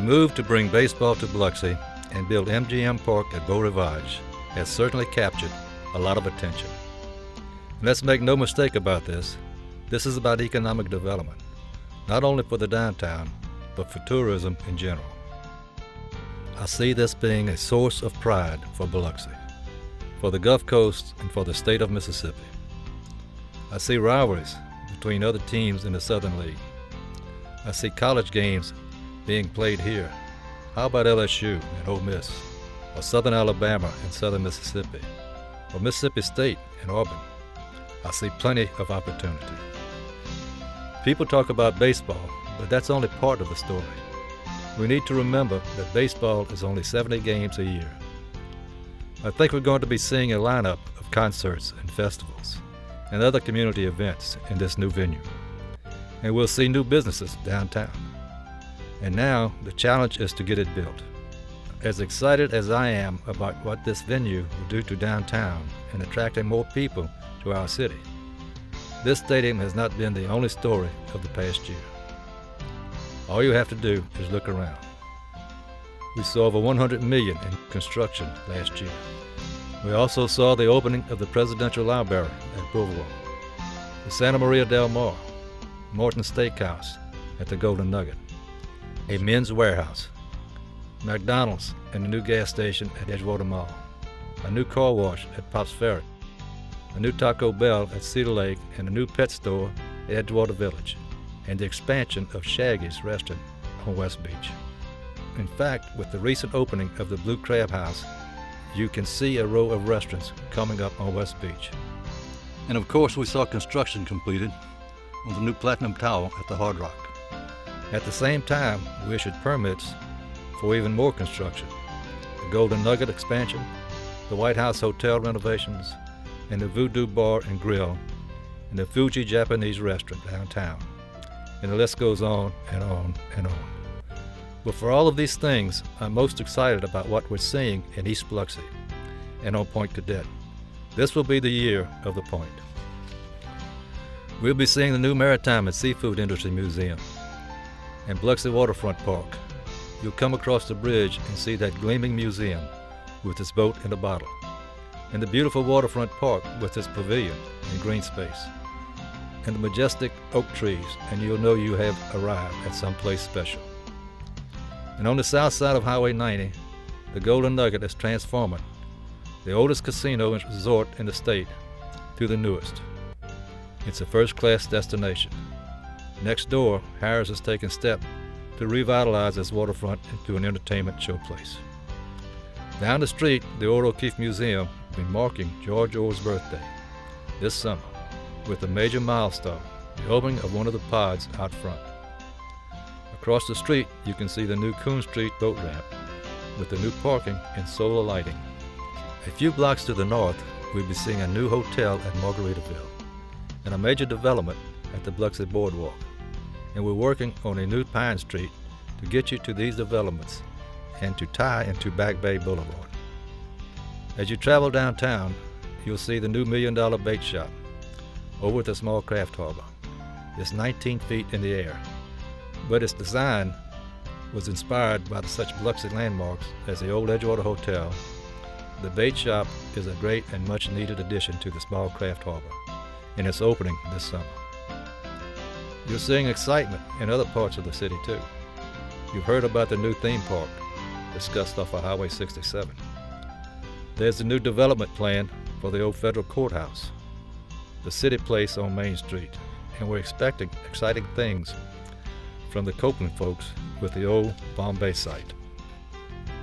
move to bring baseball to Biloxi and build MGM Park at Beau Rivage has certainly captured a lot of attention. And let's make no mistake about this. This is about economic development, not only for the downtown, but for tourism in general. I see this being a source of pride for Biloxi, for the Gulf Coast, and for the state of Mississippi. I see rivalries between other teams in the Southern League. I see college games being played here. How about LSU and Ole Miss, or Southern Alabama and Southern Mississippi, or Mississippi State and Auburn? I see plenty of opportunity. People talk about baseball, but that's only part of the story. We need to remember that baseball is only 70 games a year. I think we're going to be seeing a lineup of concerts and festivals and other community events in this new venue. And we'll see new businesses downtown. And now the challenge is to get it built. As excited as I am about what this venue will do to downtown and attracting more people to our city, this stadium has not been the only story of the past year. All you have to do is look around. We saw over $100 million in construction last year. We also saw the opening of the Presidential Library at Boulevard, the Santa Maria del Mar, Morton's Steakhouse at the Golden Nugget, a Men's Warehouse, McDonald's and a new gas station at Edgewater Mall, a new car wash at Pops Ferry, a new Taco Bell at Cedar Lake, and a new pet store at Edgewater Village, and the expansion of Shaggy's restaurant on West Beach. In fact, with the recent opening of the Blue Crab House, you can see a row of restaurants coming up on West Beach. And of course, we saw construction completed on the new Platinum Tower at the Hard Rock. At the same time, we issued permits for even more construction: the Golden Nugget expansion, the White House Hotel renovations, and the Voodoo Bar and Grill, and the Fuji Japanese restaurant downtown. And the list goes on and on and on. But for all of these things, I'm most excited about what we're seeing in East Biloxi and on Point Cadet. This will be the year of the Point. We'll be seeing the new Maritime and Seafood Industry Museum and Biloxi Waterfront Park. You'll come across the bridge and see that gleaming museum with its boat in a bottle, and the beautiful waterfront park with its pavilion and green space, and the majestic oak trees, and you'll know you have arrived at some place special. And on the south side of Highway 90, the Golden Nugget is transforming the oldest casino and resort in the state to the newest. It's a first-class destination. Next door, Harris is taking steps to revitalize its waterfront into an entertainment showplace. Down the street, the Oral O'Keeffe Museum will be marking George Orr's birthday this summer with a major milestone, the opening of one of the pods out front. Across the street, you can see the new Coon Street boat ramp with the new parking and solar lighting. A few blocks to the north, we'll be seeing a new hotel at Margaritaville and a major development at the Biloxi Boardwalk. And we're working on a new Pine Street to get you to these developments and to tie into Back Bay Boulevard. As you travel downtown, you'll see the new $1 Million Bait Shop over at the small craft harbor. It's 19 feet in the air, but its design was inspired by such Biloxi landmarks as the old Edgewater Hotel. The bait shop is a great and much needed addition to the small craft harbor, and it's opening this summer. You're seeing excitement in other parts of the city too. You've heard about the new theme park discussed off of Highway 67. There's the new development plan for the old federal courthouse, the City Place on Main Street, and we're expecting exciting things from the Copeland folks with the old Bombay site.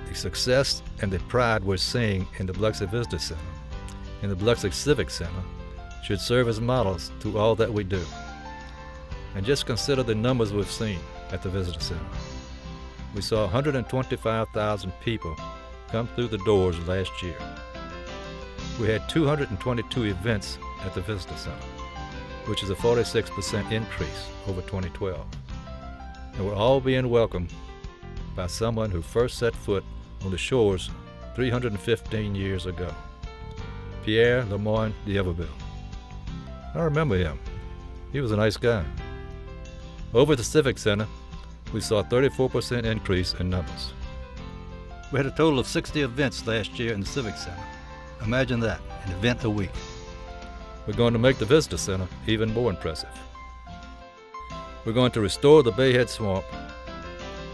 The success and the pride we're seeing in the Biloxi Visitor Center and the Biloxi Civic Center should serve as models to all that we do. And just consider the numbers we've seen at the Visitor Center. We saw 125,000 people come through the doors last year. We had 222 events at the Visitor Center, which is a 46% increase over 2012. And we're all being welcomed by someone who first set foot on the shores 315 years ago, Pierre Lemoyne d'Iberville. I remember him. He was a nice guy. Over at the Civic Center, we saw a 34% increase in numbers. We had a total of 60 events last year in the Civic Center. Imagine that, an event a week. We're going to make the Visitor Center even more impressive. We're going to restore the Bayhead Swamp,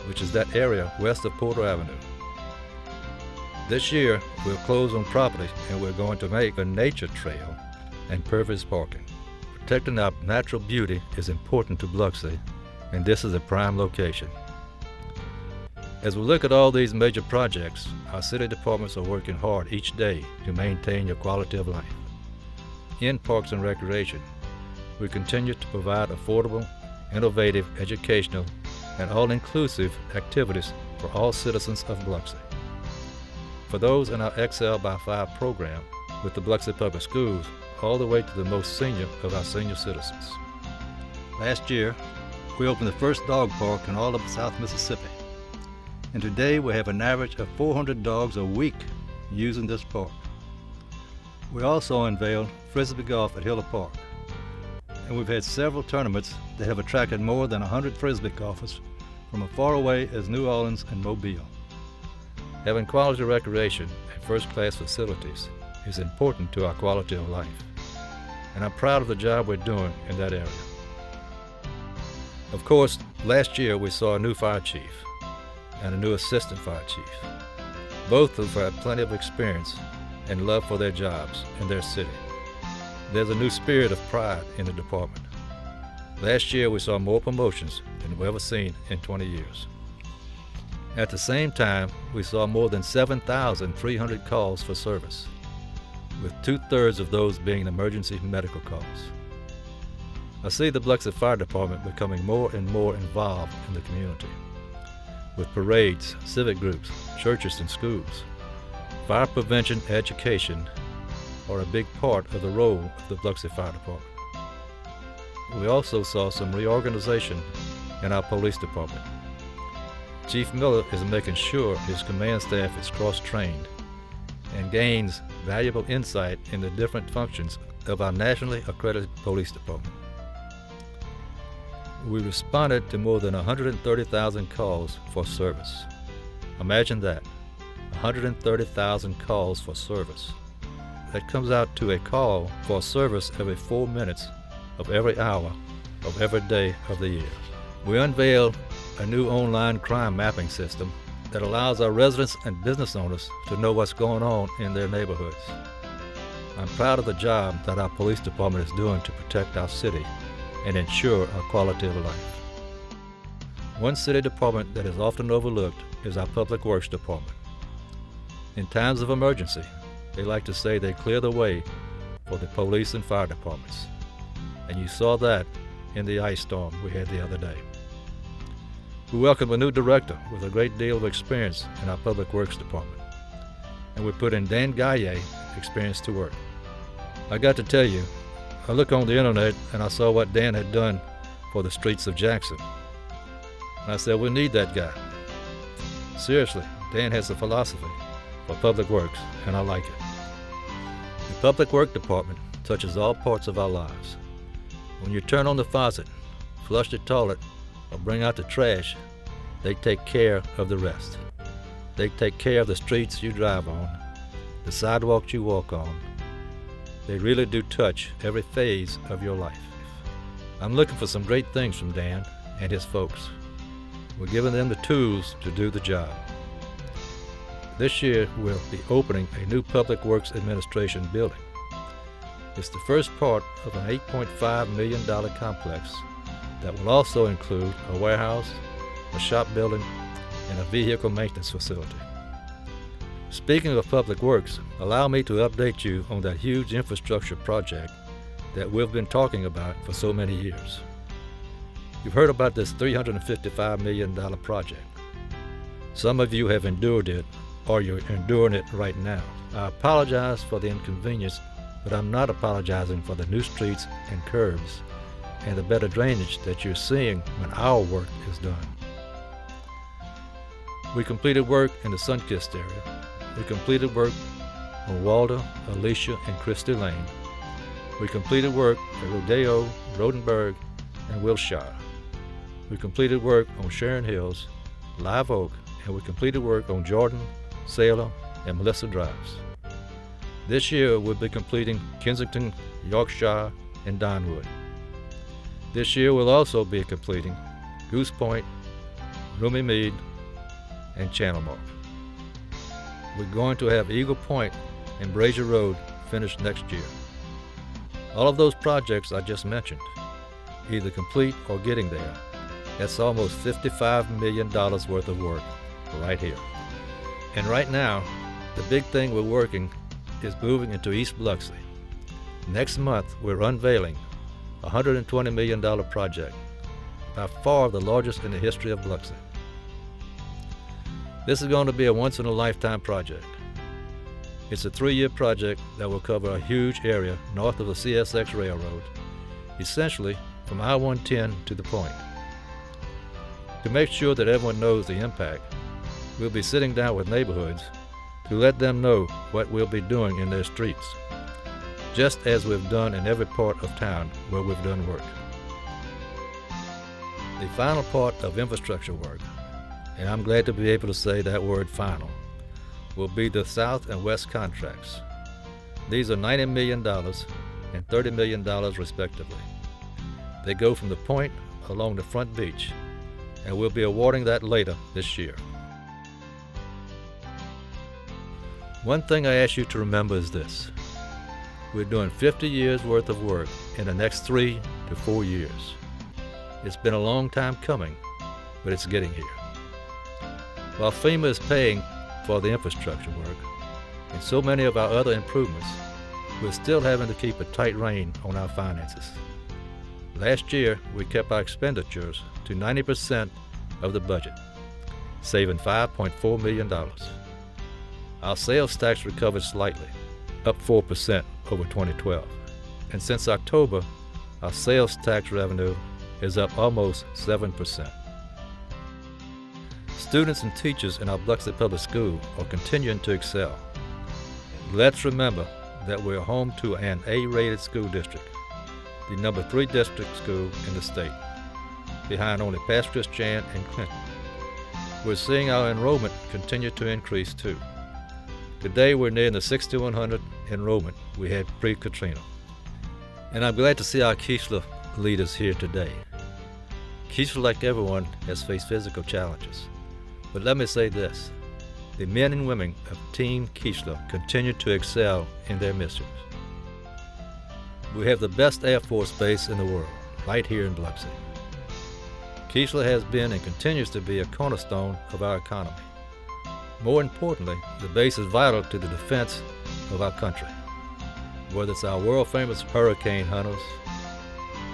which is that area west of Porter Avenue. This year, we'll close on property and we're going to make a nature trail and purpose parking. Protecting our natural beauty is important to Biloxi, and this is a prime location. As we look at all these major projects, our city departments are working hard each day to maintain your quality of life. In Parks and Recreation, we continue to provide affordable, innovative, educational, and all-inclusive activities for all citizens of Biloxi. For those in our Excel by 5 program with the Biloxi Public Schools, all the way to the most senior of our senior citizens. Last year, we opened the first dog park in all of South Mississippi. And today we have an average of 400 dogs a week using this park. We also unveiled Frisbee Golf at Hiller Park. And we've had several tournaments that have attracted more than 100 Frisbee golfers from as far away as New Orleans and Mobile. Having quality recreation and first-class facilities is important to our quality of life. And I'm proud of the job we're doing in that area. Of course, last year we saw a new fire chief and a new assistant fire chief. Both have had plenty of experience and love for their jobs and their city. There's a new spirit of pride in the department. Last year we saw more promotions than we've ever seen in 20 years. At the same time, we saw more than 7,300 calls for service, with 2/3 of those being emergency medical calls. I see the Biloxi Fire Department becoming more and more involved in the community, with parades, civic groups, churches, and schools. Fire prevention education are a big part of the role of the Biloxi Fire Department. We also saw some reorganization in our police department. Chief Miller is making sure his command staff is cross-trained and gains valuable insight in the different functions of our nationally accredited police department. We responded to more than 130,000 calls for service. Imagine that, 130,000 calls for service. That comes out to a call for service every 4 minutes of every hour of every day of the year. We unveiled a new online crime mapping system that allows our residents and business owners to know what's going on in their neighborhoods. I'm proud of the job that our police department is doing to protect our city and ensure our quality of life. One city department that is often overlooked is our Public Works Department. In times of emergency, they like to say they clear the way for the police and fire departments. And you saw that in the ice storm we had the other day. We welcome a new director with a great deal of experience in our Public Works Department. And we put in Dan Gaillet experience to work. I got to tell you, I looked on the internet and I saw what Dan had done for the streets of Jackson. And I said, we need that guy. Seriously, Dan has a philosophy for public works, and I like it. The Public Works Department touches all parts of our lives. When you turn on the faucet, flush the toilet, or bring out the trash, they take care of the rest. They take care of the streets you drive on, the sidewalks you walk on. They really do touch every phase of your life. I'm looking for some great things from Dan and his folks. We're giving them the tools to do the job. This year we'll be opening a new Public Works Administration building. It's the first part of an $8.5 million complex that will also include a warehouse, a shop building, and a vehicle maintenance facility. Speaking of public works, allow me to update you on that huge infrastructure project that we've been talking about for so many years. You've heard about this $355 million project. Some of you have endured it, or you're enduring it right now. I apologize for the inconvenience, but I'm not apologizing for the new streets and curbs and the better drainage that you're seeing when our work is done. We completed work in the Sunkist area. We completed work on Walder, Alicia, and Christie Lane. We completed work at Rodeo, Rodenberg, and Wilshire. we completed work on Sharon Hills, Live Oak, and we completed work on Jordan, Sailor, and Melissa Drives. This year, we'll be completing Kensington, Yorkshire, and Donwood. This year, we'll also be completing Goose Point, Roomy Mead, and Channel Mark. We're going to have Eagle Point and Brazier Road finished next year. All of those projects I just mentioned, either complete or getting there, that's almost $55 million worth of work right here. And right now, the big thing we're working is moving into East Biloxi. Next month, we're unveiling a $120 million project, by far the largest in the history of Biloxi. This is going to be a once-in-a-lifetime project. It's a 3-year project that will cover a huge area north of the CSX Railroad, essentially from I-110 to the point. To make sure that everyone knows the impact, we'll be sitting down with neighborhoods to let them know what we'll be doing in their streets, just as we've done in every part of town where we've done work. The final part of infrastructure work, and I'm glad to be able to say that word final, will be the south and west contracts. These are $90 million and $30 million respectively. They go from the point along the front beach, and we'll be awarding that later this year. One thing I ask you to remember is this: we're doing 50 years worth of work in the next 3 to 4 years. It's been a long time coming, but it's getting here. While FEMA is paying for the infrastructure work and so many of our other improvements, we're still having to keep a tight rein on our finances. Last year, we kept our expenditures to 90% of the budget, saving $5.4 million. Our sales tax recovered slightly, up 4% over 2012. And since October, our sales tax revenue is up almost 7%. Students and teachers in our Biloxi Public School are continuing to excel. Let's remember that we're home to an A-rated school district, the number 3 district school in the state, behind only Pass Christian and Clinton. We're seeing our enrollment continue to increase too. Today we're near the 6,100 enrollment we had pre-Katrina. And I'm glad to see our Keesler leaders here today. Keesler, like everyone, has faced physical challenges. But let me say this: the men and women of Team Keesler continue to excel in their missions. We have the best Air Force base in the world, right here in Biloxi. Keesler has been and continues to be a cornerstone of our economy. More importantly, the base is vital to the defense of our country. Whether it's our world-famous hurricane hunters,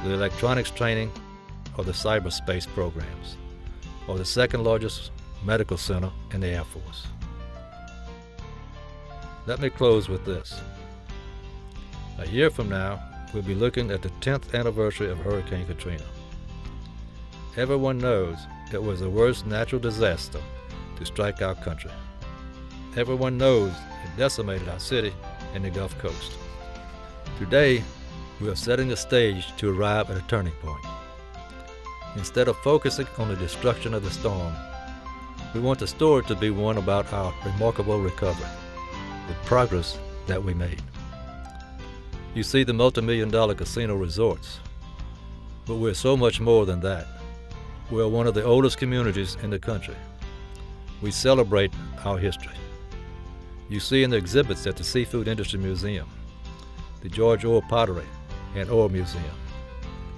the electronics training, or the cyberspace programs, or the second-largest medical center in the Air Force. Let me close with this. A year from now, we'll be looking at the 10th anniversary of Hurricane Katrina. Everyone knows it was the worst natural disaster to strike our country. Everyone knows it decimated our city and the Gulf Coast. Today, we are setting the stage to arrive at a turning point. Instead of focusing on the destruction of the storm, we want the story to be one about our remarkable recovery, the progress that we made. You see the multi-million-dollar casino resorts, but we're so much more than that. We're one of the oldest communities in the country. We celebrate our history. You see in the exhibits at the Seafood Industry Museum, the George Orr Pottery and Ore Museum,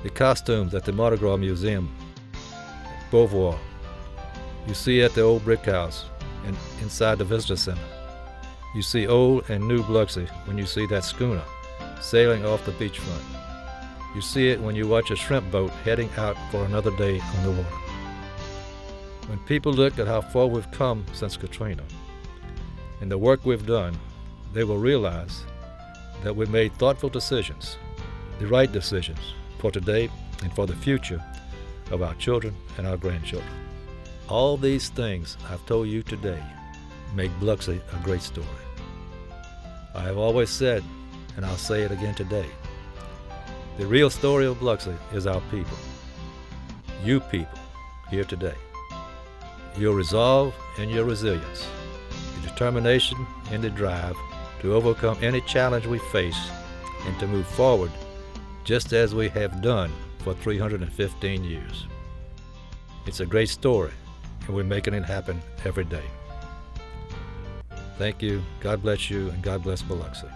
the costumes at the Mardi Gras Museum, Beauvoir. You see at the old brick house and inside the visitor center. You see old and new Biloxi when you see that schooner sailing off the beachfront. You see it when you watch a shrimp boat heading out for another day on the water. When people look at how far we've come since Katrina and the work we've done, they will realize that we made thoughtful decisions, the right decisions for today and for the future of our children and our grandchildren. All these things I've told you today make Biloxi a great story. I have always said, and I'll say it again today, the real story of Biloxi is our people. You people here today. Your resolve and your resilience, the determination and the drive to overcome any challenge we face and to move forward just as we have done for 315 years. It's a great story, and we're making it happen every day. Thank you, God bless you, and God bless Biloxi.